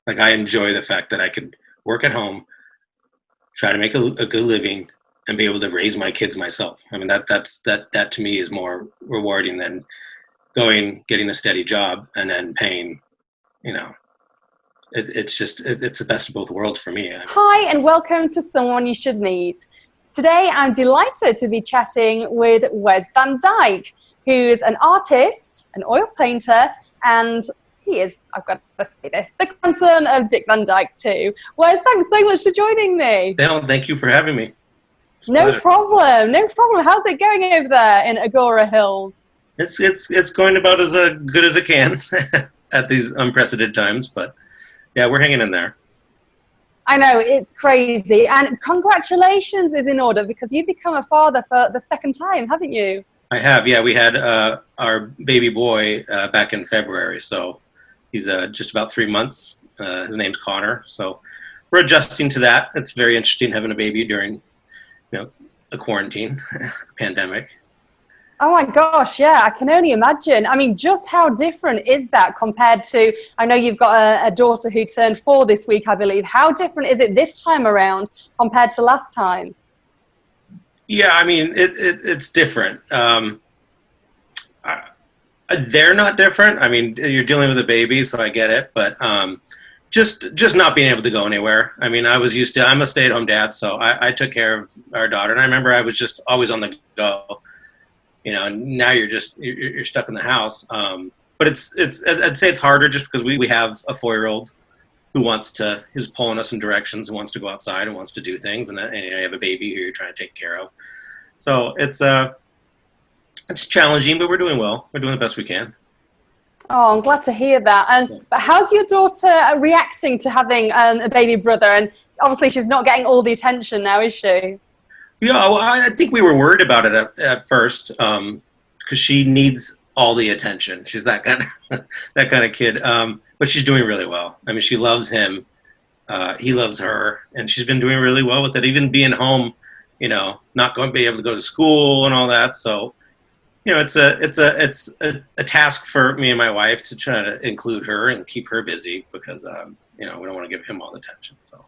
Like, I enjoy the fact that I could work at home, try to make a good living, and be able to raise my kids myself. I mean, that to me is more rewarding than getting a steady job and then paying, you know, it's the best of both worlds for me. Hi, and welcome to Someone You Should Meet. Today, I'm delighted to be chatting with Wes Van Dyke, who's an artist, an oil painter, and he is, I've got to say this, the grandson of Dick Van Dyke too. Wes, thanks so much for joining me. Thank you for having me. No problem, no problem. How's it going over there in Agoura Hills? It's going about as good as it can at these unprecedented times, but yeah, we're hanging in there. I know, it's crazy. And congratulations is in order because you've become a father for the second time, haven't you? I have, yeah. We had our baby boy back in February, so he's just about 3 months. His name's Connor, so we're adjusting to that. It's very interesting having a baby during, a quarantine pandemic. Oh my gosh, yeah, I can only imagine. I mean, just how different is that compared to, I know you've got a daughter who turned 4 this week, I believe. How different is it this time around compared to last time? Yeah, I mean, it's different. They're not different. I mean, you're dealing with a baby, so I get it, but just not being able to go anywhere. I mean, I'm a stay-at-home dad, so I took care of our daughter, and I remember I was just always on the go. Now you're stuck in the house. But I'd say it's harder just because we have a 4-year-old who's pulling us in directions and wants to go outside and wants to do things. And you have a baby who you're trying to take care of. So it's challenging, but we're doing well. We're doing the best we can. Oh, I'm glad to hear that. But how's your daughter reacting to having a baby brother? And obviously she's not getting all the attention now, is she? Yeah, well, I think we were worried about it at first because she needs all the attention. She's that kind of kid, but she's doing really well. I mean, she loves him, he loves her, and she's been doing really well with it. Even being home, not going to be able to go to school and all that. So, it's a task for me and my wife to try to include her and keep her busy because we don't want to give him all the attention. So.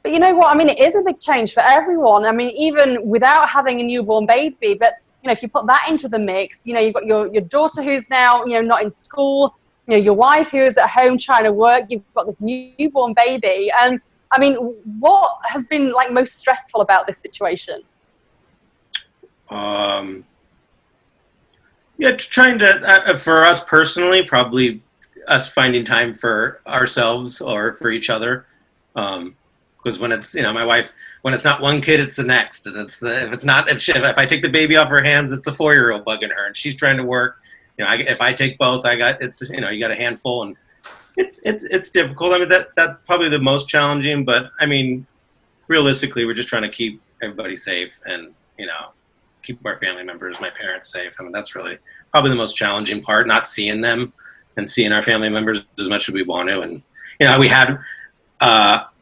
But you know what? I mean, it is a big change for everyone. I mean, even without having a newborn baby, but if you put that into the mix, you've got your daughter who's now, not in school, your wife who is at home trying to work, you've got this newborn baby. And I mean, what has been like most stressful about this situation? Yeah, trying to, for us personally, probably us finding time for ourselves or for each other. Because when it's, my wife, when it's not one kid, it's the next. And if I take the baby off her hands, it's the 4-year-old bugging her and she's trying to work. If I take both, you got a handful and it's difficult. I mean, that's probably the most challenging, but I mean, realistically, we're just trying to keep everybody safe and, keep our family members, my parents safe. I mean, that's really probably the most challenging part, not seeing them and seeing our family members as much as we want to. And, we had,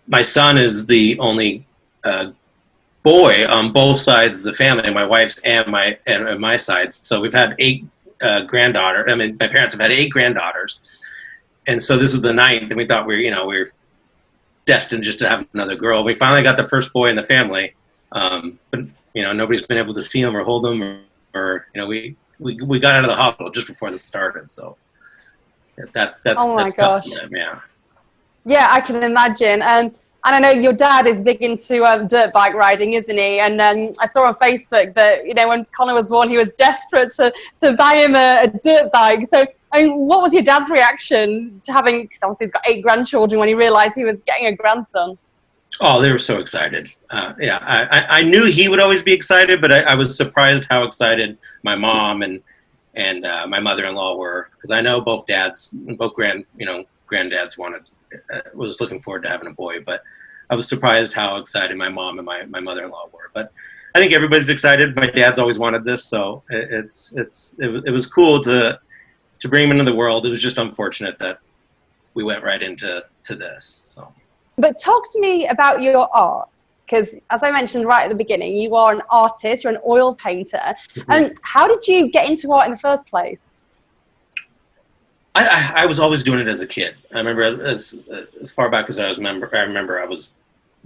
my son is the only boy on both sides of the family, my wife's and my side. So we've had 8 granddaughters. I mean, my parents have had 8 granddaughters, and so this was the 9th. And we thought we're destined just to have another girl. We finally got the first boy in the family, but nobody's been able to see him or hold him, or we got out of the hospital just before this started. So that's oh my that's gosh, tough, yeah. Yeah, I can imagine. And I know your dad is big into dirt bike riding, isn't he? And I saw on Facebook that, when Connor was born, he was desperate to buy him a dirt bike. So, I mean, what was your dad's reaction to having, because obviously he's got 8 grandchildren, when he realized he was getting a grandson? Oh, they were so excited. Yeah, I knew he would always be excited, but I was surprised how excited my mom and my mother-in-law were, because I know both granddads was looking forward to having a boy, but I was surprised how excited my mom and my mother-in-law were. But I think everybody's excited. My dad's always wanted this, so it was cool to bring him into the world. It was just unfortunate that we went right into this. So. But talk to me about your art, because as I mentioned right at the beginning, you are an artist, you're an oil painter. Mm-hmm. And how did you get into art in the first place? I was always doing it as a kid. I remember as far back as I remember I was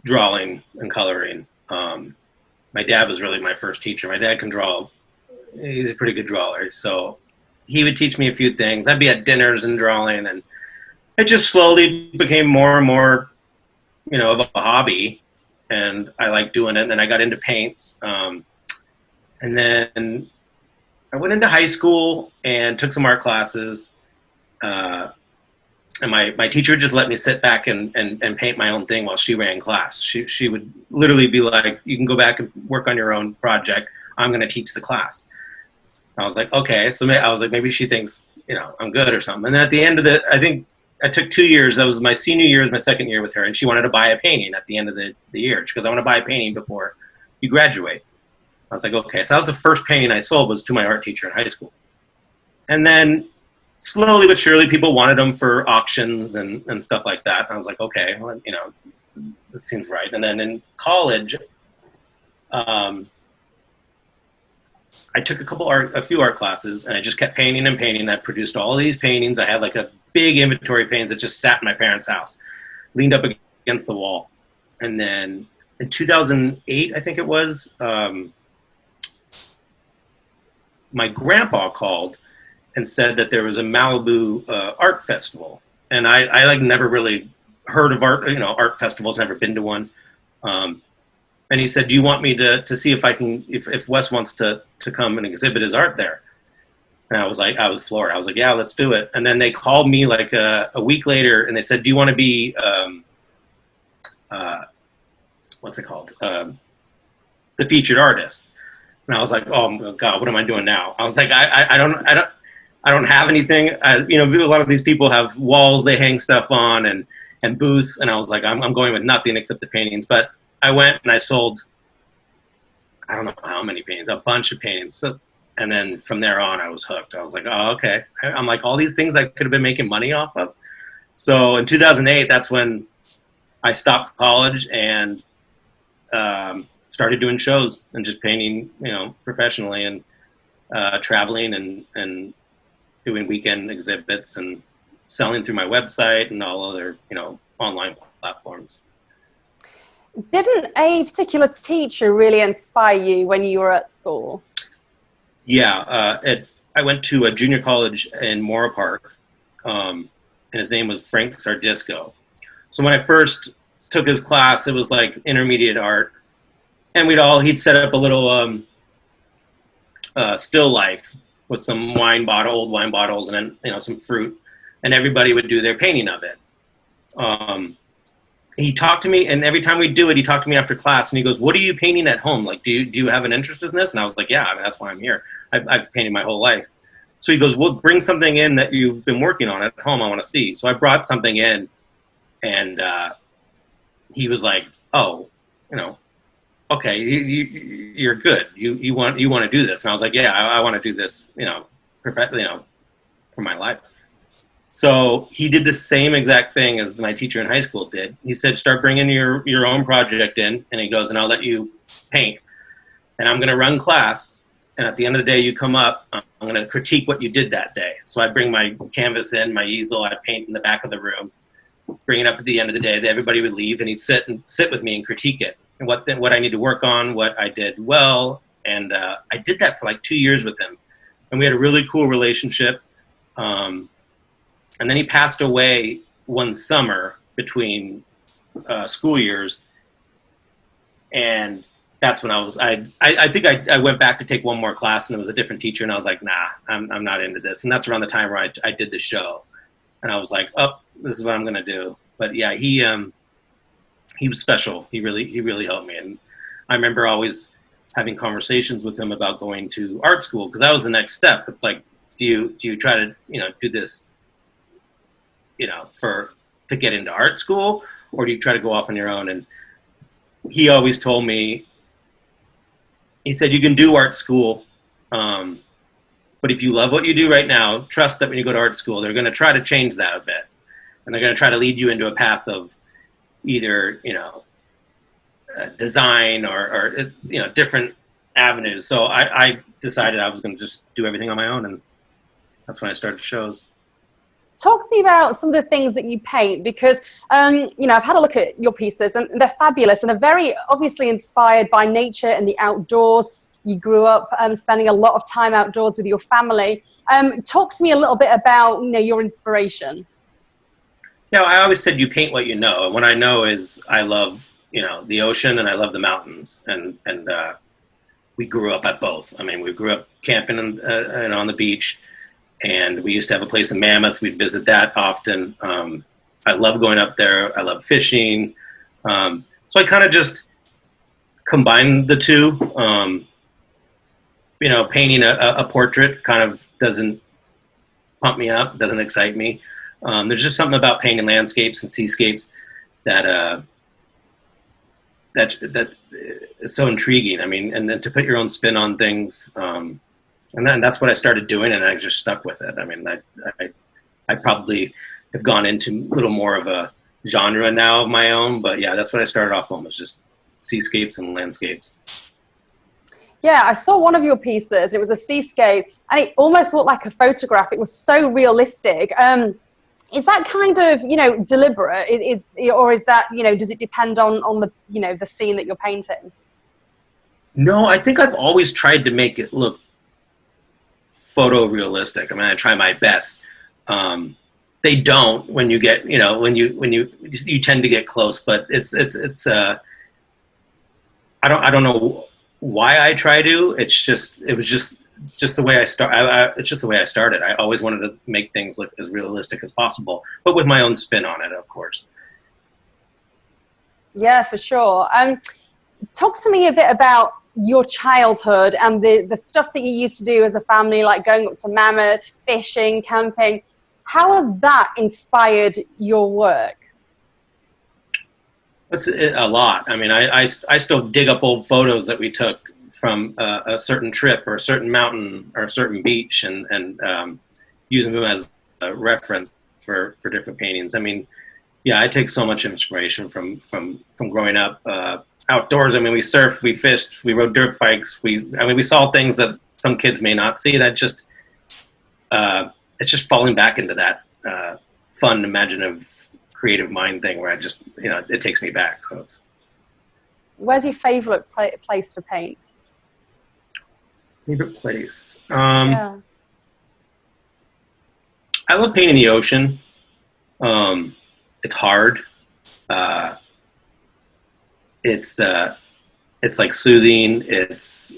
drawing and coloring. My dad was really my first teacher. My dad can draw. He's a pretty good drawer. So he would teach me a few things. I'd be at dinners and drawing, and it just slowly became more and more, of a hobby. And I liked doing it. And then I got into paints. And then I went into high school and took some art classes. And my teacher would just let me sit back and paint my own thing while she ran class. She would literally be like, you can go back and work on your own project. I'm going to teach the class. I was like, okay. So I was like, maybe she thinks, I'm good or something. And then at the end of I think I took 2 years. That was my senior year, my second year with her. And she wanted to buy a painting at the end of the year. She goes, I want to buy a painting before you graduate. I was like, okay. So that was the first painting I sold, was to my art teacher in high school. And then slowly but surely, people wanted them for auctions and stuff like that. And I was like, okay, well, this seems right. And then in college, I took a few art classes, and I just kept painting and painting. I produced all these paintings. I had like a big inventory of paintings that just sat in my parents' house, leaned up against the wall. And then in 2008, I think it was, my grandpa called and said that there was a Malibu Art Festival. And I like never really heard of art festivals, never been to one. And he said, do you want me to see if Wes wants to come and exhibit his art there? And I was floored. I was like, yeah, let's do it. And then they called me like a week later, and they said, do you want to be, what's it called? The featured artist. And I was like, oh God, what am I doing now? I was like, I don't have anything. A lot of these people have walls they hang stuff on and booths. And I was like, I'm going with nothing except the paintings. But I went and I sold, I don't know how many paintings, a bunch of paintings. So, and then from there on, I was hooked. I was like, oh, okay. I'm like, all these things I could have been making money off of. So in 2008, that's when I stopped college and started doing shows and just painting, professionally, and traveling and doing weekend exhibits and selling through my website and all other, online platforms. Didn't a particular teacher really inspire you when you were at school? Yeah, I went to a junior college in Mora Park, and his name was Frank Sardisco. So when I first took his class, it was like intermediate art, and he'd set up a little still life with some old wine bottles, and then some fruit, and everybody would do their painting of it. He talked to me, and every time we do it, he talked to me after class, and he goes, what are you painting at home? Like, do you have an interest in this? And I was like, yeah, that's why I'm here. I've painted my whole life. So he goes, well, bring something in that you've been working on at home. I want to see. So I brought something in, and he was like, oh, okay, you're good. You want to do this. And I was like, yeah, I want to do this, for my life. So he did the same exact thing as my teacher in high school did. He said, start bringing your own project in. And he goes, and I'll let you paint. And I'm going to run class. And at the end of the day, you come up, I'm going to critique what you did that day. So I bring my canvas in, my easel, I paint in the back of the room, bring it up at the end of the day. Everybody would leave, and he'd sit with me and critique it. And what I need to work on, what I did well. And I did that for like 2 years with him. And we had a really cool relationship. And then he passed away one summer between school years. And that's when I think I went back to take one more class, and it was a different teacher. And I was like, nah, I'm not into this. And that's around the time where I did the show. And I was like, oh, this is what I'm going to do. But yeah, he was special. He really helped me. And I remember always having conversations with him about going to art school, because that was the next step. It's like, do you try to, do this, to get into art school, or do you try to go off on your own? And he always told me, he said, you can do art school, but if you love what you do right now, trust that when you go to art school, they're going to try to change that a bit. And they're going to try to lead you into a path of either, design or different avenues. So I decided I was going to just do everything on my own. And that's when I started shows. talk to me about some of the things that you paint, because you know, I've had a look at your pieces and they're fabulous and they're very obviously inspired by nature and the outdoors. You grew up spending a lot of time outdoors with your family. Talk to me a little bit about, you know, your inspiration. Yeah, I always said you paint what you know. And what I know is I love, you know, the ocean and I love the mountains. And we grew up at both. I mean, we grew up camping and on the beach, and we used to have a place in Mammoth. We'd visit that often. I love going up there. I love fishing. So I kind of just combined the two. You know, painting a portrait kind of doesn't pump me up, doesn't excite me. There's just something about painting landscapes and seascapes that is so intriguing. I mean, and then to put your own spin on things, and then that's what I started doing, and I just stuck with it. I mean, I probably have gone into a little more of a genre now of my own, but yeah, that's what I started off on, was just seascapes and landscapes. Yeah, I saw one of your pieces. It was a seascape, and it almost looked like a photograph. It was so realistic. Is that kind of, you know, deliberate? Or is that, you know, does it depend on the, you know, the scene that you're painting? No, I think I've always tried to make it look photorealistic. I mean, I try my best. They don't when you get, you know, when you tend to get close, but it's I don't know why I try to. It was just the way I start. It's just the way I started. I always wanted to make things look as realistic as possible, but with my own spin on it, of course. Yeah, for sure. Talk to me a bit about your childhood and the stuff that you used to do as a family, like going up to Mammoth, fishing, camping. How has that inspired your work? It's a lot. I mean, I still dig up old photos that we took from a certain trip or a certain mountain or a certain beach, and using them as a reference for different paintings. I mean, yeah, I take so much inspiration from growing up outdoors. I mean, we surfed, we fished, we rode dirt bikes. We saw things that some kids may not see. That just it's just falling back into that fun, imaginative, creative mind thing where I just, you know, it takes me back. So it's. Where's your favorite place to paint? Favorite place? Yeah. I love painting the ocean. It's hard. It's like soothing. It's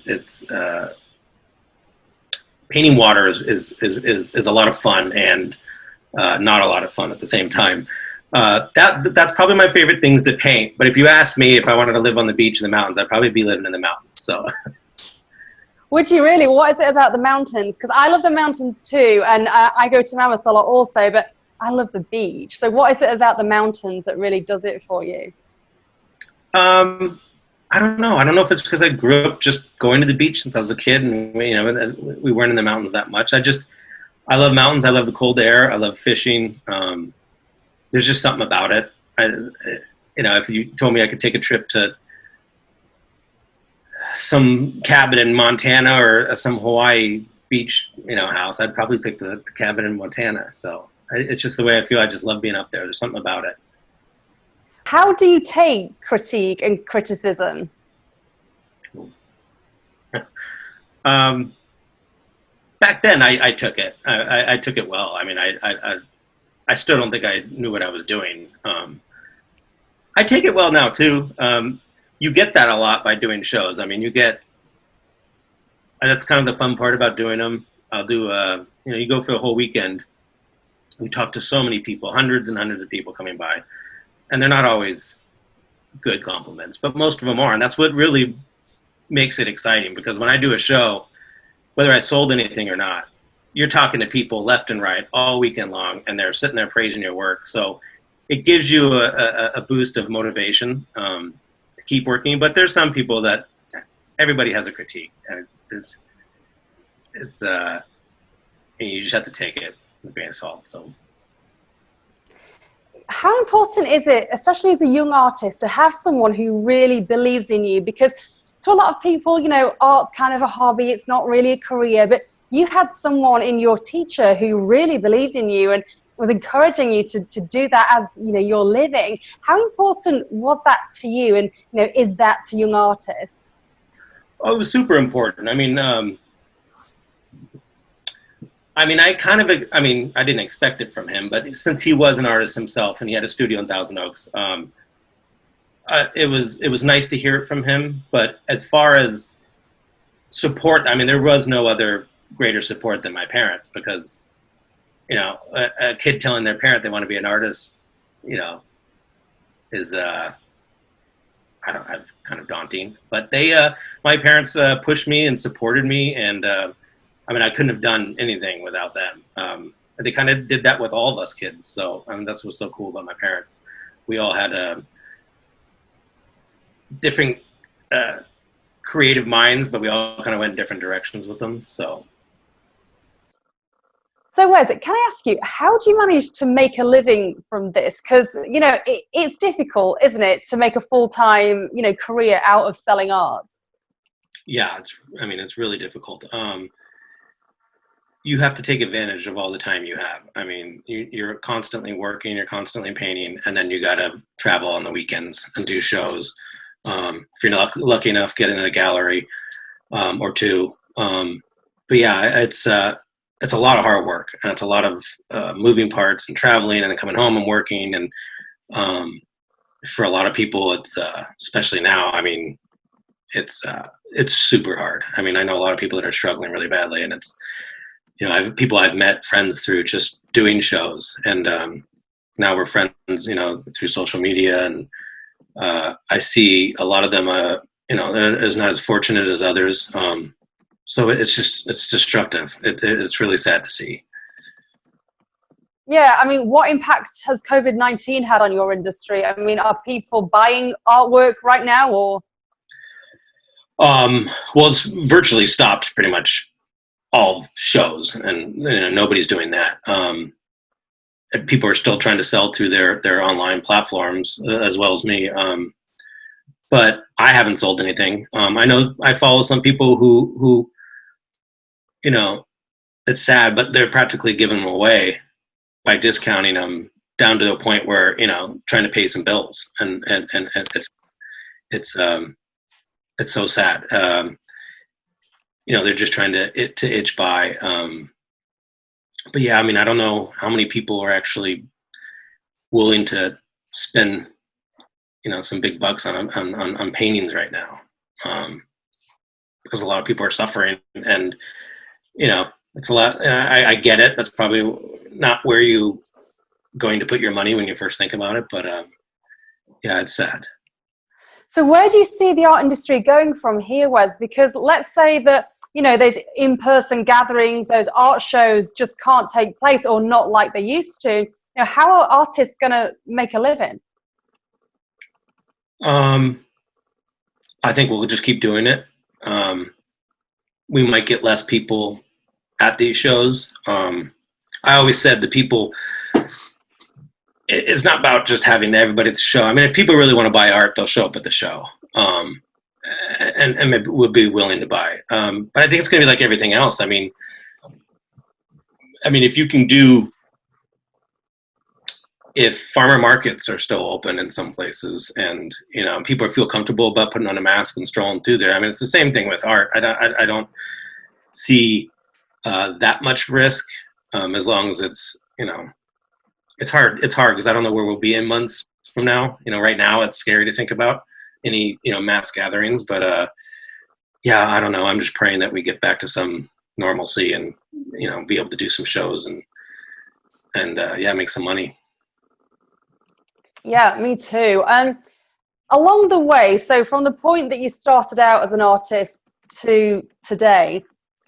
painting water is a lot of fun and not a lot of fun at the same time. That's probably my favorite things to paint. But if you ask me if I wanted to live on the beach in the mountains, I'd probably be living in the mountains. So. Would you really? What is it about the mountains? Because I love the mountains too, and I go to Mammoth a lot also, but I love the beach. So what is it about the mountains that really does it for you? I don't know. I don't know if it's because I grew up just going to the beach since I was a kid, and we weren't in the mountains that much. I love mountains. I love the cold air. I love fishing. There's just something about it. If you told me I could take a trip to some cabin in Montana or some Hawaii beach, house, I'd probably pick the cabin in Montana. So it's just the way I feel. I just love being up there. There's something about it. How do you take critique and criticism? Back then, I took it. I took it well. I mean, I still don't think I knew what I was doing. I take it well now too. You get that a lot by doing shows. I mean, that's kind of the fun part about doing them. I'll do, you go for the whole weekend. We talk to so many people, hundreds and hundreds of people coming by, and they're not always good compliments, but most of them are. And that's what really makes it exciting, because when I do a show, whether I sold anything or not, you're talking to people left and right all weekend long, and they're sitting there praising your work. So it gives you a boost of motivation to keep working. But there's some people that everybody has a critique, and you just have to take it with a grain of salt. So. How important is it, especially as a young artist, to have someone who really believes in you? Because to a lot of people, art's kind of a hobby, it's not really a career, but you had someone in your teacher who really believed in you, and was encouraging you to do that as, you know, your living. How important was that to you, and, you know, is that to young artists? Oh, it was super important. I didn't expect it from him, but since he was an artist himself and he had a studio in Thousand Oaks, it was nice to hear it from him. But as far as support, I mean, there was no other greater support than my parents, because, you know, a kid telling their parent they want to be an artist, you know, is kind of daunting. But my parents pushed me and supported me, and I couldn't have done anything without them. They kind of did that with all of us kids. So that's what's so cool about my parents. We all had different creative minds, but we all kind of went in different directions with them. So Wes, can I ask you, how do you manage to make a living from this? Because, you know, it's difficult, isn't it, to make a full-time, you know, career out of selling art? Yeah, it's really difficult. You have to take advantage of all the time you have. I mean, you're constantly working, you're constantly painting, and then you got to travel on the weekends and do shows. If you're not lucky enough, get in a gallery or two. But yeah, it's a lot of hard work, and it's a lot of moving parts and traveling and then coming home and working. And for a lot of people, it's especially now, I mean, it's super hard. I mean, I know a lot of people that are struggling really badly, and it's, you know, I've met friends through just doing shows, and now we're friends, you know, through social media, and I see a lot of them, you know, is not as fortunate as others. So it's destructive. It's really sad to see. Yeah, I mean, what impact has COVID-19 had on your industry? I mean, are people buying artwork right now, or? Well, it's virtually stopped pretty much all shows, and, you know, nobody's doing that. People are still trying to sell through their online platforms, as well as me. But I haven't sold anything. I know I follow some people who, you know, it's sad, but they're practically giving them away by discounting them down to the point where, you know, trying to pay some bills, and it's so sad. You know, they're just trying to itch by. But yeah, I mean, I don't know how many people are actually willing to spend, you know, some big bucks on paintings right now, because a lot of people are suffering, and, you know, it's a lot. And I get it. That's probably not where you going to put your money when you first think about it, but yeah, it's sad. So where do you see the art industry going from here, Wes? Because let's say that, you know, those in-person gatherings, those art shows just can't take place, or not like they used to. You know, how are artists going to make a living? I think we'll just keep doing it. We might get less people at these shows. I always said the people, it's not about just having everybody at the show. I mean, if people really want to buy art, they'll show up at the show. And maybe would be willing to buy. But I think it's going to be like everything else. I mean, if you can do, if farmer markets are still open in some places, and, you know, people feel comfortable about putting on a mask and strolling through there. I mean, it's the same thing with art. I don't see that much risk, as long as it's, you know, it's hard because I don't know where we'll be in months from now. You know, right now it's scary to think about any, you know, mass gatherings, but yeah, I don't know. I'm just praying that we get back to some normalcy, and, you know, be able to do some shows and yeah, make some money. Yeah, me too. Along the way, so from the point that you started out as an artist to today,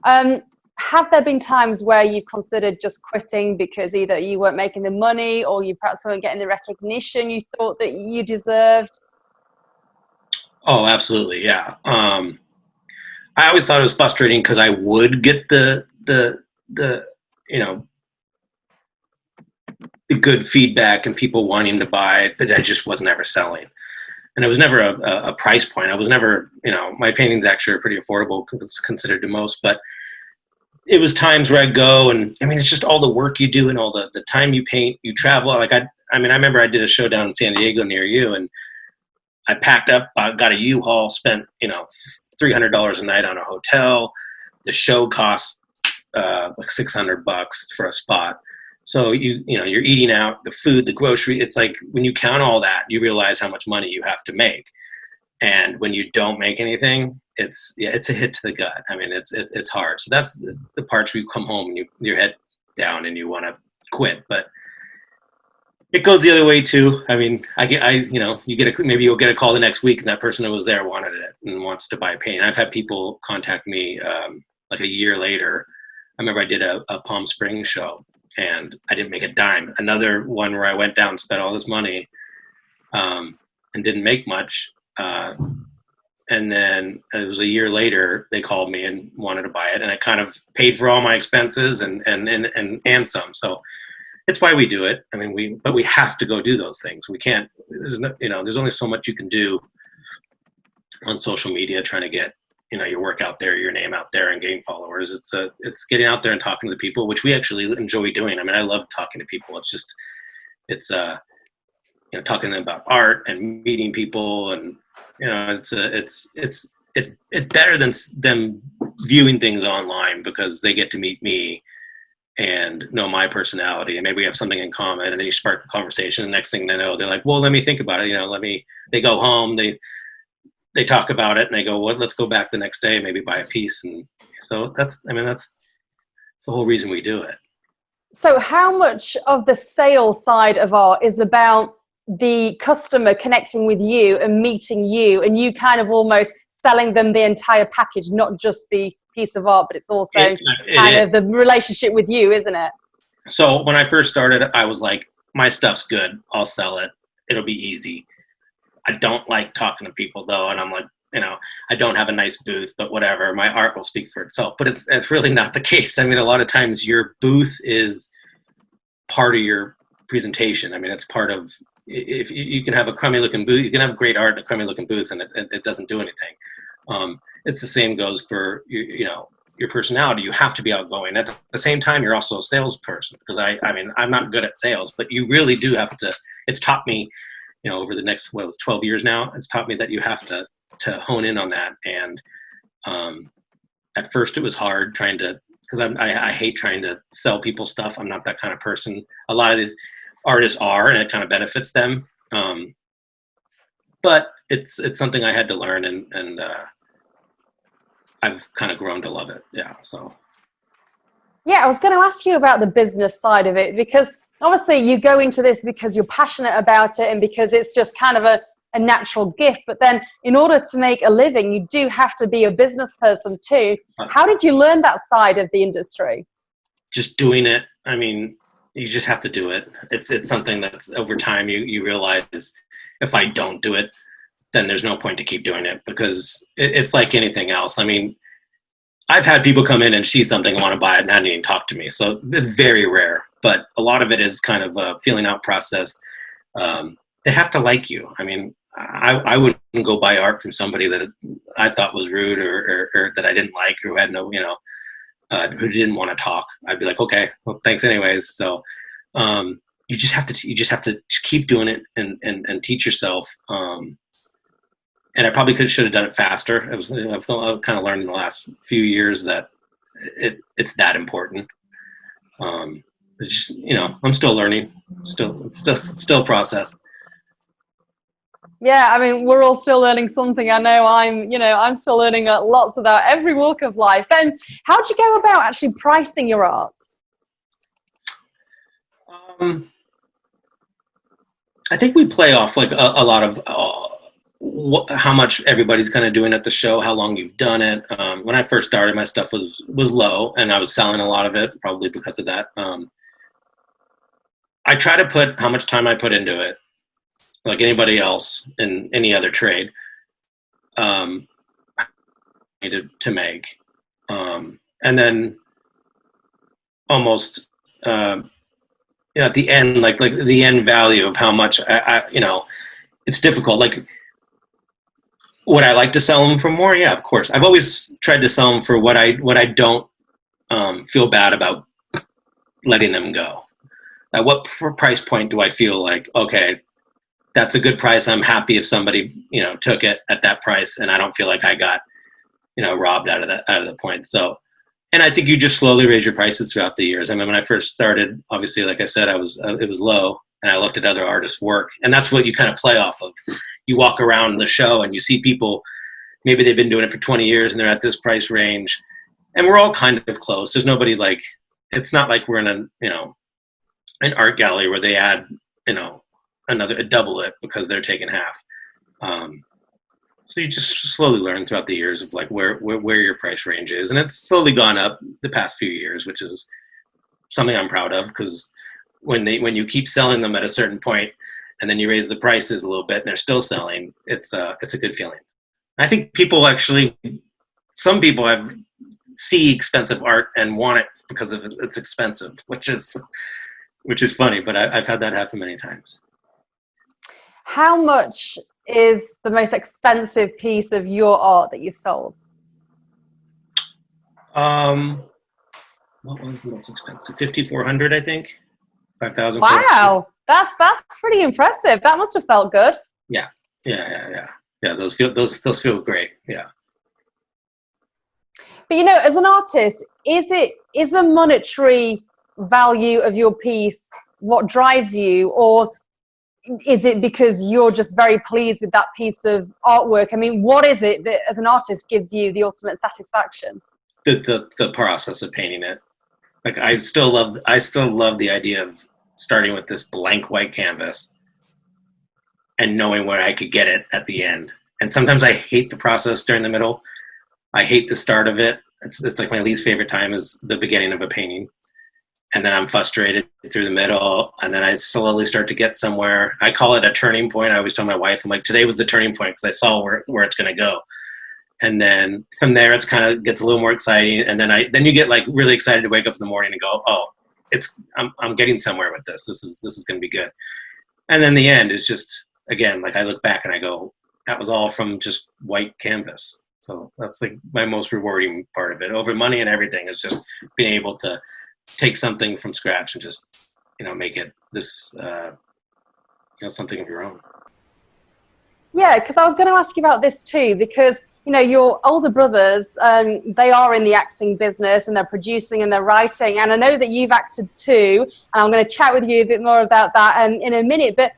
have there been times where you considered just quitting because either you weren't making the money, or you perhaps weren't getting the recognition you thought that you deserved? Oh, absolutely. Yeah. I always thought it was frustrating because I would get the, you know, the good feedback and people wanting to buy it, but I just wasn't ever selling. And it was never a price point. I was never, you know, my paintings actually are pretty affordable considered to most, but it was times where I go, and I mean, it's just all the work you do and all the time you paint, you travel. Like I remember I did a show down in San Diego near you, and I packed up, I got a U-Haul, spent, $300 a night on a hotel. The show cost like $600 for a spot. So you're eating out, the food, the grocery. It's like when you count all that, you realize how much money you have to make. And when you don't make anything, it's a hit to the gut. I mean, it's hard. So that's the parts where you come home and your head down and you want to quit. But it goes the other way too. I mean, maybe you'll get a call the next week and that person that was there wanted it and wants to buy a paint. I've had people contact me like a year later. I remember I did a Palm Springs show and I didn't make a dime. Another one where I went down and spent all this money and didn't make much. And then it was a year later, they called me and wanted to buy it. And I kind of paid for all my expenses and some. So it's why we do it. I mean, but we have to go do those things. We can't, there's only so much you can do on social media trying to get, your work out there, your name out there and gain followers. It's getting out there and talking to the people, which we actually enjoy doing. I mean, I love talking to people. It's talking to them about art and meeting people, and it's better than them viewing things online because they get to meet me and know my personality, and maybe we have something in common, and then you spark a conversation. The next thing they know, they're like, well, let me think about it. They go home, they talk about it and they go, well, let's go back the next day, maybe buy a piece. And so that's the whole reason we do it. So how much of the sales side of art is about the customer connecting with you and meeting you and you kind of almost selling them the entire package, not just the piece of art, but it's also kind of the relationship with you, isn't it? So when I first started, I was like, my stuff's good. I'll sell it. It'll be easy. I don't like talking to people though. And I'm like, I don't have a nice booth, but whatever, my art will speak for itself. But it's really not the case. I mean, a lot of times your booth is part of your presentation. I mean, it's part of, if you can have a crummy looking booth, you can have great art in a crummy looking booth and it doesn't do anything. It's the same goes for, your personality. You have to be outgoing. At the same time, you're also a salesperson because I'm not good at sales, but you really do have to, it's taught me, over the next 12 years now, it's taught me that you have to hone in on that. And at first it was hard trying to, because I hate trying to sell people stuff. I'm not that kind of person. A lot of these artists are, and it kind of benefits them. But it's something I had to learn, and I've kind of grown to love it. Yeah. So. Yeah, I was going to ask you about the business side of it, because obviously you go into this because you're passionate about it and because it's just kind of a natural gift. But then in order to make a living, you do have to be a business person too. How did you learn that side of the industry? Just doing it. I mean, you just have to do it. It's something that's over time you realize if I don't do it, then there's no point to keep doing it because it's like anything else. I mean, I've had people come in and see something and want to buy it and not even talk to me. So it's very rare, but a lot of it is kind of a feeling out process. They have to like you. I mean, I wouldn't go buy art from somebody that I thought was rude or that I didn't like or who had no, who didn't want to talk. I'd be like, okay, well, thanks anyways. So you just have to keep doing it and teach yourself. And I probably should have done it faster. I've kind of learned in the last few years that it's that important. It's just, I'm still learning. Still a process. Yeah, I mean, we're all still learning something. I know I'm still learning lots about every walk of life. Then how do you go about actually pricing your art? I think we play off like a lot of how much everybody's kind of doing at the show, how long you've done it. When I first started, my stuff was low and I was selling a lot of it probably because of that. I try to put how much time I put into it, like anybody else in any other trade, to make. And then almost, at the end, like the end value of how much it's difficult. Like, would I like to sell them for more? Yeah, of course. I've always tried to sell them for what I don't feel bad about letting them go. At what price point do I feel like, okay, that's a good price. I'm happy if somebody, took it at that price, and I don't feel like I got, robbed out of the point. So, and I think you just slowly raise your prices throughout the years. I mean, when I first started, obviously, like I said, it was low, and I looked at other artists' work, and that's what you kind of play off of. You walk around the show and you see people, maybe they've been doing it for 20 years and they're at this price range, and we're all kind of close. There's nobody like, it's not like we're in an art gallery where they add, double it because they're taking half. So you just slowly learn throughout the years of like where your price range is, and it's slowly gone up the past few years, which is something I'm proud of, because when you keep selling them at a certain point, and then you raise the prices a little bit, and they're still selling, it's a good feeling. I think some people see expensive art and want it because of it's expensive, which is funny, but I've had that happen many times. How much is the most expensive piece of your art that you've sold? What was the most expensive? $5,400, I think. $5,000. Wow, that's pretty impressive. That must have felt good. Yeah. Those feel great. Yeah. But as an artist, is the monetary value of your piece what drives you, or is it because you're just very pleased with that piece of artwork? I mean, what is it that as an artist gives you the ultimate satisfaction? The process of painting it. Like I still love the idea of starting with this blank white canvas and knowing where I could get it at the end. And sometimes I hate the process during the middle. I hate the start of it. It's like my least favorite time is the beginning of a painting. And then I'm frustrated through the middle, and then I slowly start to get somewhere. I call it a turning point. I always tell my wife, I'm like, today was the turning point because I saw where it's going to go. And then from there, it's kind of gets a little more exciting. And then you get like really excited to wake up in the morning and go, oh, I'm getting somewhere with this. This is going to be good. And then the end is just, again, like I look back and I go, that was all from just white canvas. So that's like my most rewarding part of it. Over money and everything is just being able to take something from scratch and just, make it this, something of your own. Yeah, because I was going to ask you about this too, because, your older brothers, they are in the acting business and they're producing and they're writing. And I know that you've acted too, and I'm going to chat with you a bit more about that in a minute. But,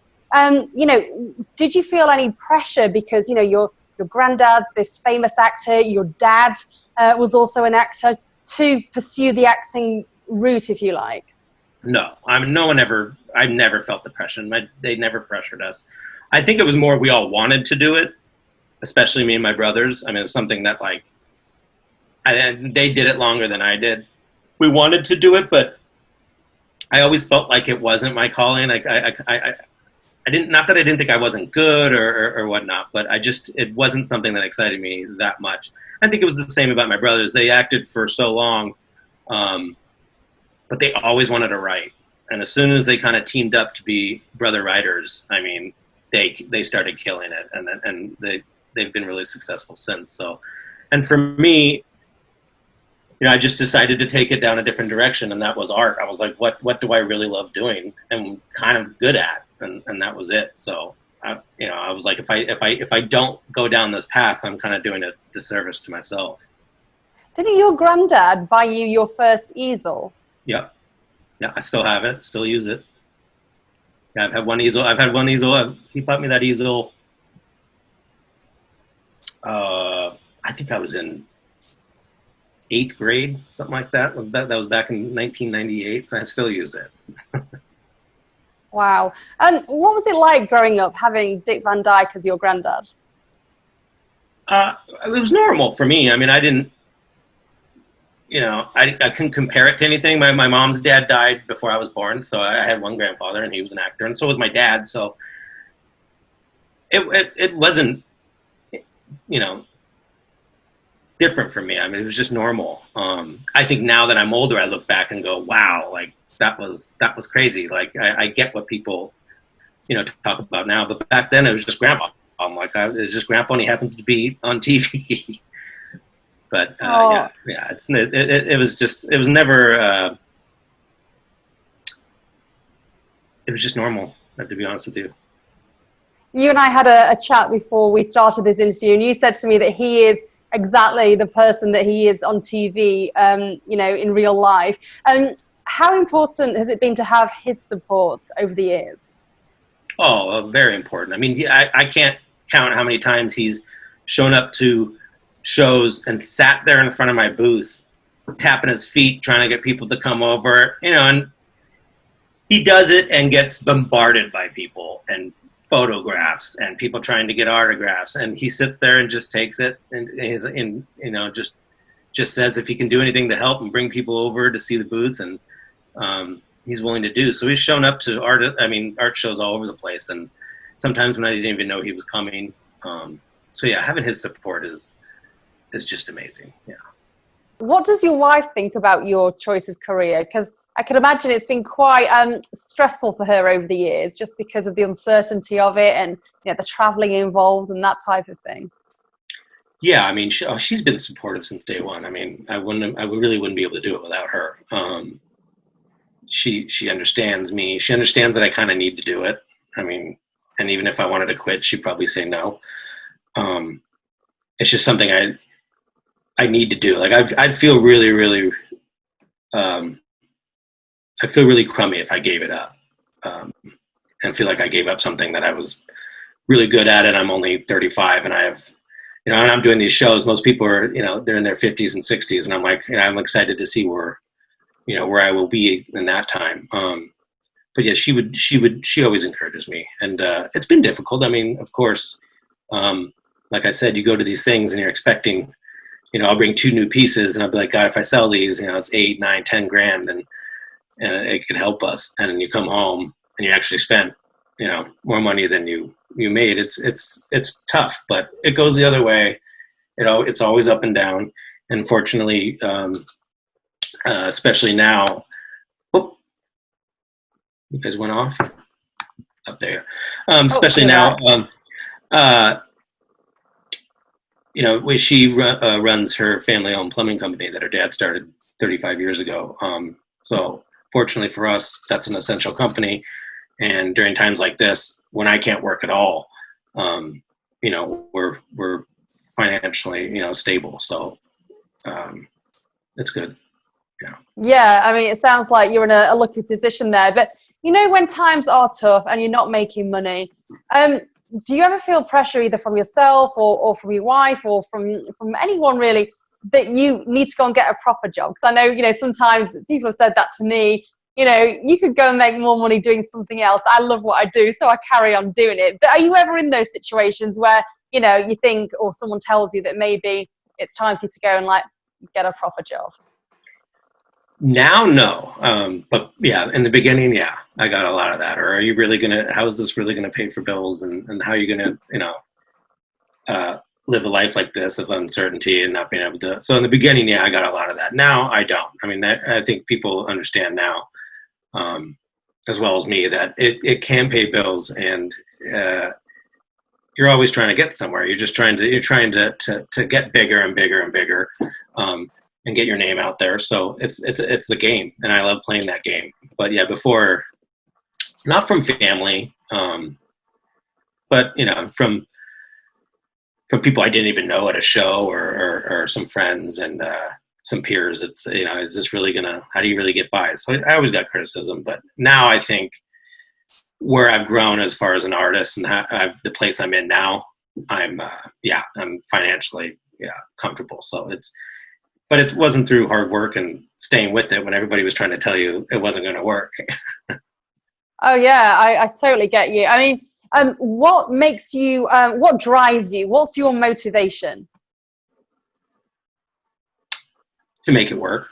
did you feel any pressure because, your granddad's this famous actor, your dad was also an actor, to pursue the acting route, if you like? No, I never felt the pressure. They never pressured us. I think it was more we all wanted to do it, especially me and my brothers. I mean, it was something that they did it longer than I did. We wanted to do it, but I always felt like it wasn't my calling. Like I didn't, not that I didn't think I wasn't good or whatnot, but it wasn't something that excited me that much. I think it was the same about my brothers. They acted for so long, but they always wanted to write. And as soon as they kind of teamed up to be brother writers, I mean, they started killing it, and they've been really successful since. So, and for me, I just decided to take it down a different direction, and that was art. I was like, what do I really love doing and kind of good at, and that was it. So, I was like, if I don't go down this path, I'm kind of doing a disservice to myself. Didn't your granddad buy you your first easel? Yeah, I still have it, still use it. Yeah, I've had one easel. He bought me that easel. I think I was in 8th grade, something like that. That was back in 1998, so I still use it. Wow. And what was it like growing up having Dick Van Dyke as your granddad? It was normal for me. I mean, I didn't, I couldn't compare it to anything. My mom's dad died before I was born, so I had one grandfather, and he was an actor, and so was my dad. So it wasn't, different for me. I mean, it was just normal. I think now that I'm older, I look back and go, wow, like that was crazy. Like I get what people, talk about now, but back then it was just grandpa. It's just grandpa, and he happens to be on TV. But Oh, it was just, it was never, it was just normal, to be honest with you. you and I had a chat before we started this interview, and you said to me that he is exactly the person that he is on TV, in real life. How important has it been to have his support over the years? Oh, very important. I mean, I can't count how many times he's shown up to shows and sat there in front of my booth, tapping his feet, trying to get people to come over, and he does it and gets bombarded by people and photographs and people trying to get autographs. And he sits there and just takes it, and he's just says if he can do anything to help and bring people over to see the booth, and he's willing to do. So he's shown up to art shows all over the place, and sometimes when I didn't even know he was coming. So yeah, having his support is just amazing. Yeah. What does your wife think about your choice of career? Because I can imagine it's been quite stressful for her over the years, just because of the uncertainty of it and the traveling involved and that type of thing. Yeah, I mean, she's been supportive since day one. I mean, I really wouldn't be able to do it without her. She understands me. She understands that I kind of need to do it. I mean, and even if I wanted to quit, she'd probably say no. It's just something I need to do. Like I'd feel really, really, I feel really crummy if I gave it up, and feel like I gave up something that I was really good at. And I'm only 35, and I have, and I'm doing these shows. Most people are, they're in their 50s and 60s, and I'm like, I'm excited to see where I will be in that time. But yeah, she always encourages me, and it's been difficult. I mean, of course, like I said, you go to these things and you're expecting, I'll bring 2 new pieces, and I'll be like, God, if I sell these, it's 8, 9, 10 grand, and it could help us. And then you come home and you actually spent, more money than you made. It's tough, but it goes the other way. It's always up and down. And fortunately, especially now, you guys went off up there. Especially now, she runs her family-owned plumbing company that her dad started 35 years ago. So fortunately for us, that's an essential company. And during times like this, when I can't work at all, we're financially, stable. So it's good. Yeah. Yeah, I mean, it sounds like you're in a lucky position there. But when times are tough and you're not making money, do you ever feel pressure either from yourself or from your wife or from anyone really that you need to go and get a proper job? Because I know, sometimes people have said that to me, you could go and make more money doing something else. I love what I do, so I carry on doing it. But are you ever in those situations where, you think, or someone tells you that maybe it's time for you to go and get a proper job? Now, no. But yeah, in the beginning, yeah, I got a lot of that. Or are you really how is this really gonna pay for bills, and how are you gonna, live a life like this of uncertainty and not being able to? So in the beginning, yeah, I got a lot of that. Now I don't. I mean, I think people understand now, as well as me, that it can pay bills, and you're always trying to get somewhere. You're trying to get bigger and bigger and bigger. And get your name out there. So it's the game, and I love playing that game. But yeah, before, not from family, but from people I didn't even know at a show, or some friends and some peers. It's is this really how do you really get by? So I always got criticism, but now I think where I've grown as far as an artist and the place I'm in now, I'm financially comfortable. So but it wasn't through hard work and staying with it when everybody was trying to tell you it wasn't going to work. Oh yeah, I totally get you. I mean, what makes you, what drives you? What's your motivation? To make it work.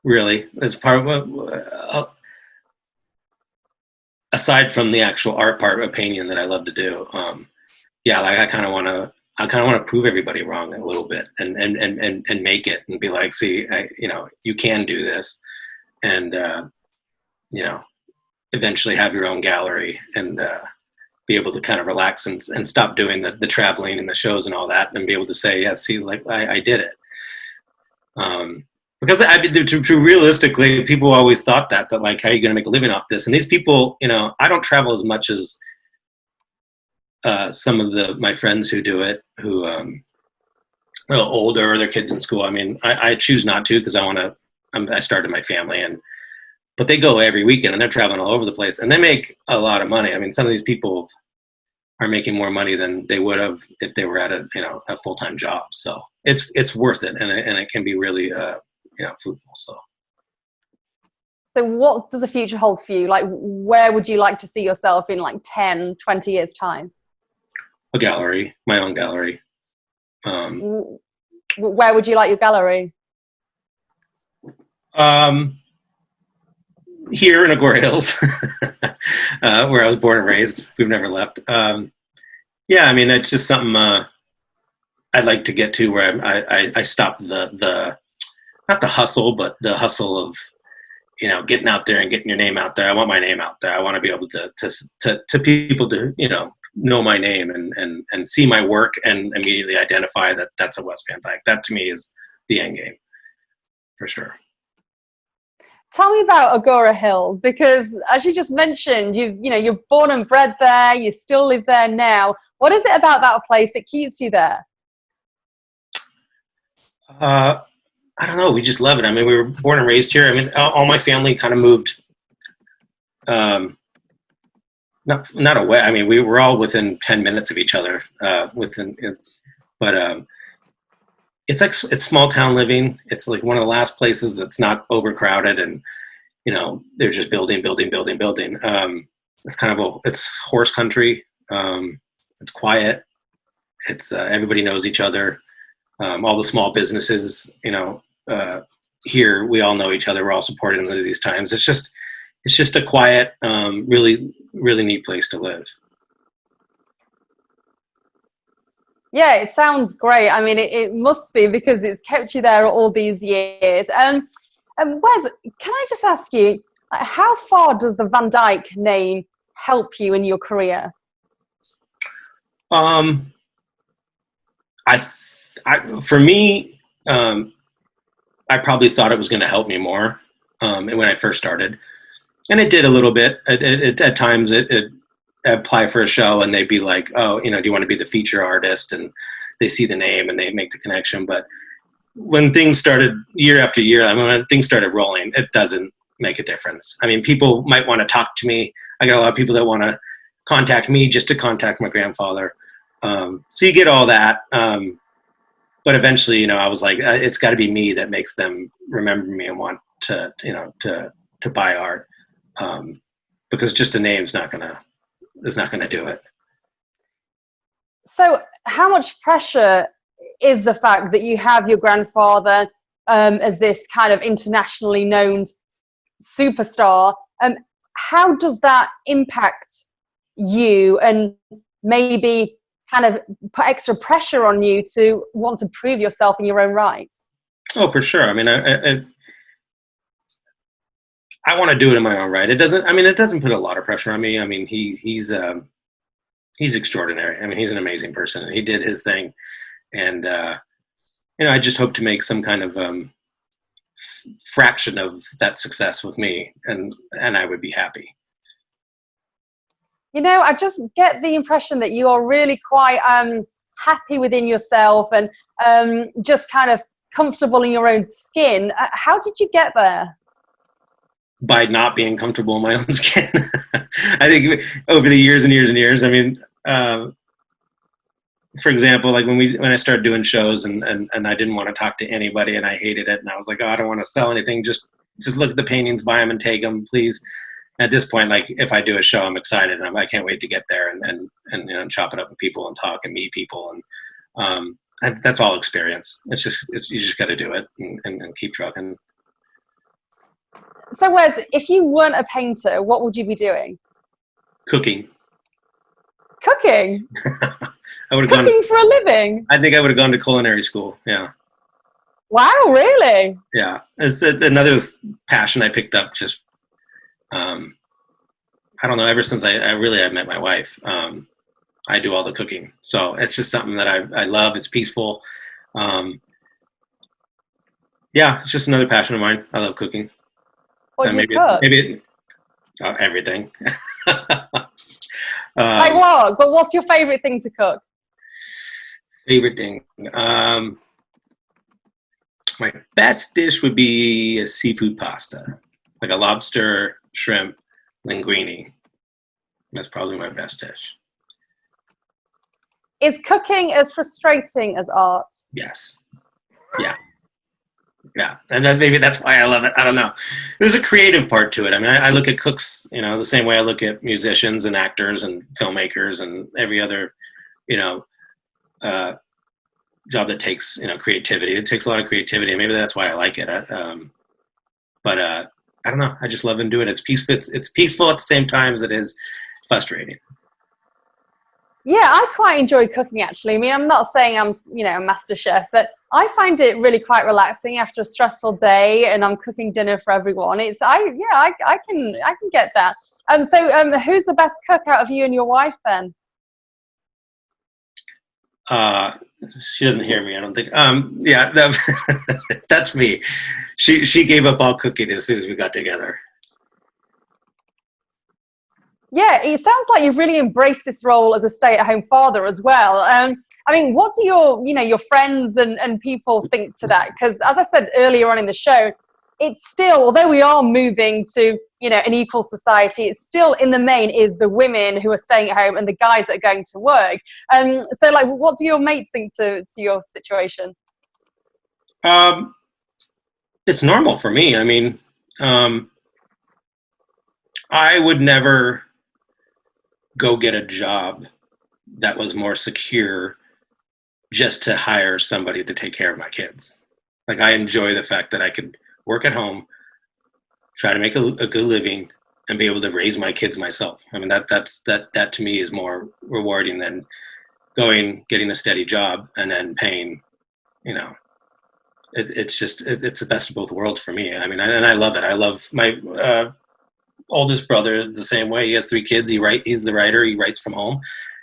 Really, it's part of aside from the actual art part of painting that I love to do. I kind of want to prove everybody wrong a little bit, and make it, and be like, see, you can do this, and eventually have your own gallery, and be able to kind of relax and stop doing the traveling and the shows and all that, and be able to say, yeah, see, like I did it. Because I mean, to realistically, people always thought that like, how are you going to make a living off this? And these people, you know, I don't travel as much as some of my friends who do it, who are a little older or their kids in school. I mean, I choose not to because I started my family, but they go every weekend and they're traveling all over the place and they make a lot of money. I mean, some of these people are making more money than they would have if they were at a full-time job. So it's worth it, and it can be really fruitful. So what does the future hold for you? Like, where would you like to see yourself in like 10, 20 years time? A gallery, my own gallery. Where would you like your gallery? Here in Agoura Hills, where I was born and raised. We've never left. Yeah, I mean, it's just something I'd like to get to, where I stop the not the hustle, but the hustle of, you know, getting out there and getting your name out there. I want my name out there. I want to be able to people to, you know my name and see my work and immediately identify that that's a Wes Van Dyke. That to me is the end game, for sure. Tell me about Agoura Hills, because as you just mentioned, you're born and bred there. You still live there now. What is it about that place that keeps you there? I don't know. We just love it. I mean, we were born and raised here. I mean, all my family kind of moved. Not away. I mean, we were all within 10 minutes of each other. It's small town living. It's like one of the last places that's not overcrowded, and you know, they're just building. It's kind of it's horse country. It's quiet. It's everybody knows each other. All the small businesses, you know, here we all know each other. We're all supporting these times. It's just a quiet, really, really neat place to live. Yeah, it sounds great. I mean, it must be, because it's kept you there all these years. And Wes, can I just ask you, how far does the Van Dyke name help you in your career? For me, I probably thought it was going to help me more when I first started, and it did a little bit. At times, it apply for a show and they'd be like, oh, you know, do you want to be the feature artist? And they see the name and they make the connection. But when things started year after year, I mean, when things started rolling, it doesn't make a difference. I mean, people might want to talk to me. I got a lot of people that want to contact me just to contact my grandfather. So you get all that. But eventually, you know, I was like, it's got to be me that makes them remember me and want to buy art. Because just a name's not going to do it. So how much pressure is the fact that you have your grandfather as this kind of internationally known superstar? How does that impact you, and maybe kind of put extra pressure on you to want to prove yourself in your own right? Oh, for sure. I mean, I want to do it in my own right. It doesn't put a lot of pressure on me. I mean, he's extraordinary. I mean, he's an amazing person, and he did his thing. And, you know, I just hope to make some kind of fraction of that success with me, and I would be happy. You know, I just get the impression that you are really quite happy within yourself and just kind of comfortable in your own skin. How did you get there? By not being comfortable in my own skin. I think over the years and years and years, I mean, for example, like when I started doing shows and I didn't want to talk to anybody and I hated it, and I was like, oh, I don't want to sell anything. Just look at the paintings, buy them and take them, please. At this point, like if I do a show, I'm excited and I can't wait to get there and you know, chop it up with people and talk and meet people. And that's all experience. You just got to do it and keep trucking. So Wes, if you weren't a painter, what would you be doing? Cooking. Cooking? I would have Cooking for a living? I think I would have gone to culinary school. Yeah. Wow, really? Yeah. It's another passion I picked up just, I I don't know, ever since I met my wife, I do all the cooking. So it's just something that I love. It's peaceful. Um, yeah, it's just another passion of mine. I love cooking. What And do you cook? maybe everything. Like what? But what's your favorite thing to cook? Favorite thing. My best dish would be a seafood pasta, like a lobster, shrimp, linguine. That's probably my best dish. Is cooking as frustrating as art? Yes. Yeah. Yeah. And maybe that's why I love it. I don't know. There's a creative part to it. I mean, I look at cooks, the same way I look at musicians and actors and filmmakers and every other, you know, job that takes, creativity. It takes a lot of creativity. And maybe that's why I like it. But I don't know. I just love doing it. It's peaceful. It's peaceful at the same time as it is frustrating. Yeah, I quite enjoy cooking actually. I mean, I'm not saying I'm, a master chef, but I find it really quite relaxing after a stressful day and I'm cooking dinner for everyone. I can get that. So who's the best cook out of you and your wife then? She doesn't hear me, I don't think. Yeah, that's me. She gave up all cooking as soon as we got together. Yeah, it sounds like you've really embraced this role as a stay-at-home father as well. I mean, what do your friends and people think to that? Because as I said earlier on in the show, it's still, although we are moving to, an equal society, it's still in the main is the women who are staying at home and the guys that are going to work. So like, what do your mates think to your situation? It's normal for me. I mean, I would never go get a job that was more secure just to hire somebody to take care of my kids. Like, I enjoy the fact that I could work at home, try to make a good living, and be able to raise my kids myself. I mean, that to me is more rewarding than getting a steady job and then paying, it's the best of both worlds for me. I mean, and I love it. I love my oldest brother is the same way. He has 3 kids. He's the writer. He writes from home,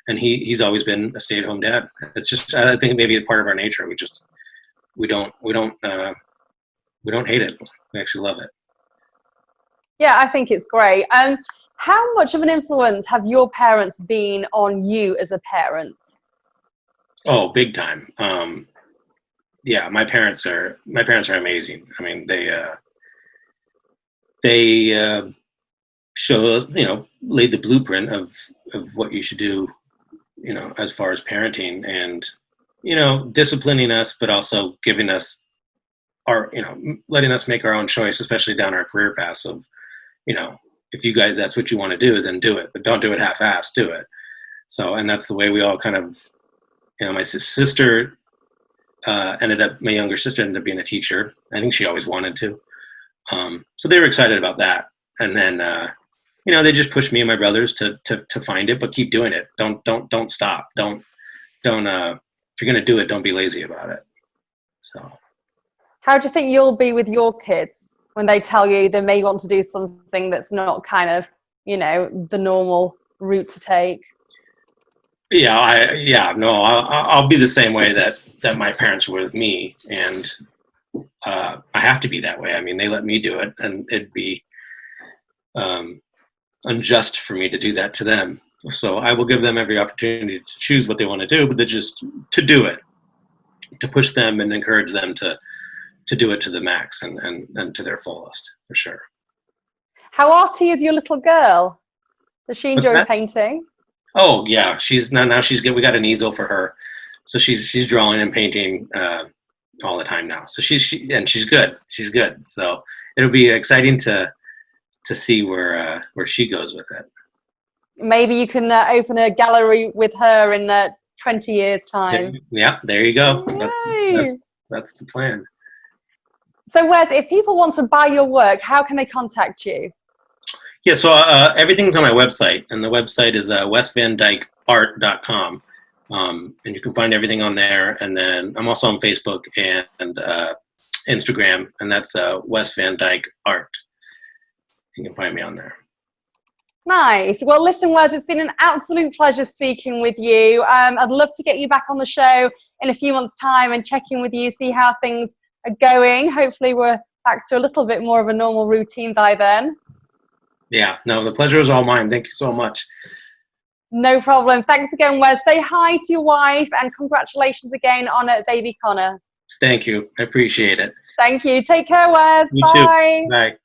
and he's always been a stay-at-home dad. It's just, I think maybe a part of our nature. We don't hate it. We actually love it. Yeah, I think it's great. How much of an influence have your parents been on you as a parent? Oh, big time. Yeah, my parents are amazing. I mean, they show, laid the blueprint of what you should do, as far as parenting and, disciplining us, but also giving us letting us make our own choice, especially down our career paths of, if you guys, that's what you want to do, then do it, but don't do it half-assed, do it. So, and that's the way we all kind of, my sister my younger sister ended up being a teacher. I think she always wanted to. So they were excited about that. And then, they just pushed me and my brothers to find it, but keep doing it. Don't stop. Don't, if you're going to do it, don't be lazy about it. So. How do you think you'll be with your kids when they tell you they may want to do something that's not kind of, the normal route to take? I'll be the same way that my parents were with me. And I have to be that way. I mean, they let me do it, and it'd be unjust for me to do that to them. So I will give them every opportunity to choose what they want to do, but just to do it, to push them and encourage them to do it to the max and to their fullest, for sure. How arty is your little girl? Does she enjoy painting? Oh yeah, she's good. We got an easel for her, so she's drawing and painting all the time now. So she's good. She's good. So it'll be exciting to see where she goes with it. Maybe you can open a gallery with her in 20 years' time. Yeah, there you go. That's the plan. So Wes, if people want to buy your work, how can they contact you? Yeah, so everything's on my website, and the website is wesvandykeart.com. And you can find everything on there. And then I'm also on Facebook and Instagram, and that's Wes Van Dyke Art. You can find me on there. Nice. Well, listen, Wes, it's been an absolute pleasure speaking with you. I'd love to get you back on the show in a few months' time and check in with you, see how things are going. Hopefully we're back to a little bit more of a normal routine by then. Yeah, no, the pleasure is all mine. Thank you so much. No problem. Thanks again, Wes. Say hi to your wife and congratulations again on baby Connor. Thank you. I appreciate it. Thank you. Take care, Wes. You Bye. too. Bye.